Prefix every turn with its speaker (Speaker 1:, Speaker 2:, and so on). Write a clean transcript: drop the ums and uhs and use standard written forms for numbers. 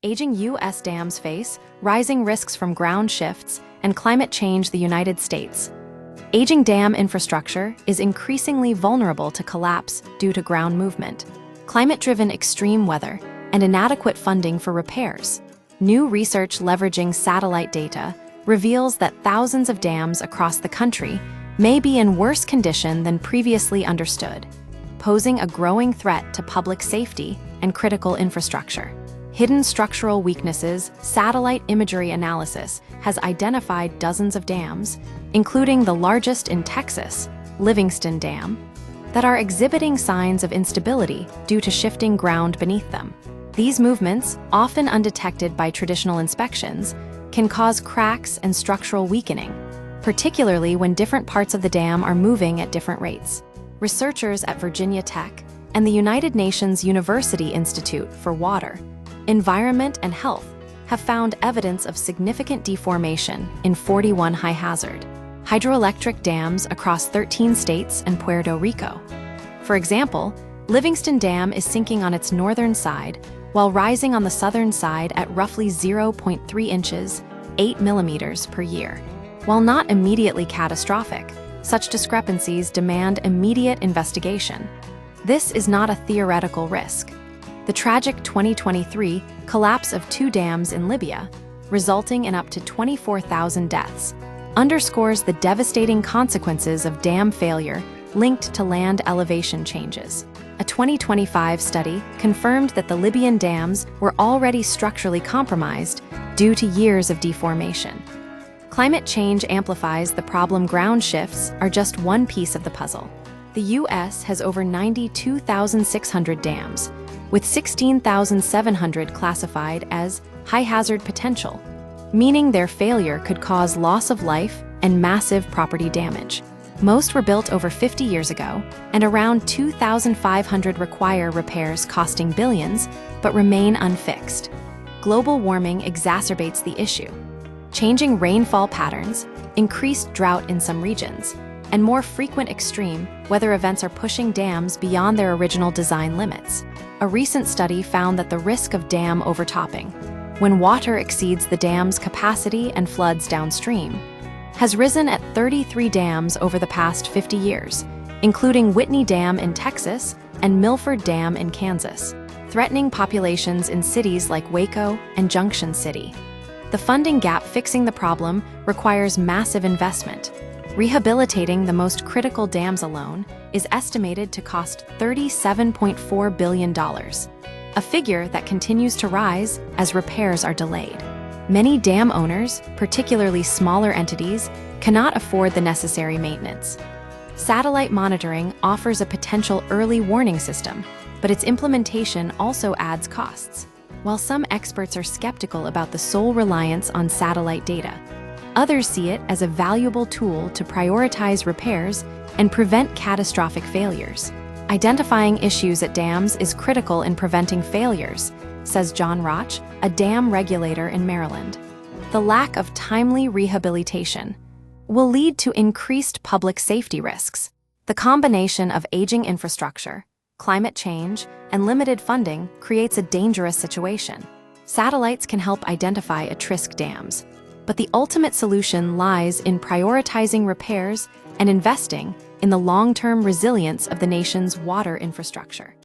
Speaker 1: Aging U.S. dams face rising risks from ground shifts and climate change. The United States. Aging dam infrastructure is increasingly vulnerable to collapse due to ground movement, climate-driven extreme weather, and inadequate funding for repairs. New research leveraging satellite data reveals that thousands of dams across the country may be in worse condition than previously understood, posing a growing threat to public safety and critical infrastructure. Hidden structural weaknesses. Satellite imagery analysis has identified dozens of dams, including the largest in Texas, Livingston Dam, that are exhibiting signs of instability due to shifting ground beneath them. These movements, often undetected by traditional inspections, can cause cracks and structural weakening, particularly when different parts of the dam are moving at different rates. Researchers at Virginia Tech and the United Nations University Institute for Water, Environment and Health have found evidence of significant deformation in 41 high-hazard hydroelectric dams across 13 states and Puerto Rico. For example, Livingston Dam is sinking on its northern side while rising on the southern side at roughly 0.3 inches, 8 millimeters per year. While not immediately catastrophic, such discrepancies demand immediate investigation. This is not a theoretical risk. The tragic 2023 collapse of 2 dams in Libya, resulting in up to 24,000 deaths, underscores the devastating consequences of dam failure linked to land elevation changes. A 2025 study confirmed that the Libyan dams were already structurally compromised due to years of deformation. Climate change amplifies the problem. Ground shifts are just one piece of the puzzle. The U.S. has over 92,600 dams, with 16,700 classified as high-hazard potential, meaning their failure could cause loss of life and massive property damage. Most were built over 50 years ago, and around 2,500 require repairs costing billions, but remain unfixed. Global warming exacerbates the issue. Changing rainfall patterns, increased drought in some regions, and more frequent extreme weather events are pushing dams beyond their original design limits. A recent study found that the risk of dam overtopping, when water exceeds the dam's capacity and floods downstream, has risen at 33 dams over the past 50 years, including Whitney Dam in Texas and Milford Dam in Kansas, threatening populations in cities like Waco and Junction City. The funding gap. Fixing the problem requires massive investment. Rehabilitating the most critical dams alone is estimated to cost $37.4 billion, a figure that continues to rise as repairs are delayed. Many dam owners, particularly smaller entities, cannot afford the necessary maintenance. Satellite monitoring offers a potential early warning system, but its implementation also adds costs. While some experts are skeptical about the sole reliance on satellite data, others see it as a valuable tool to prioritize repairs and prevent catastrophic failures. Identifying issues at dams is critical in preventing failures, says John Roch, a dam regulator in Maryland. The lack of timely rehabilitation will lead to increased public safety risks. The combination of aging infrastructure, climate change, and limited funding creates a dangerous situation. Satellites can help identify at-risk dams, but the ultimate solution lies in prioritizing repairs and investing in the long-term resilience of the nation's water infrastructure.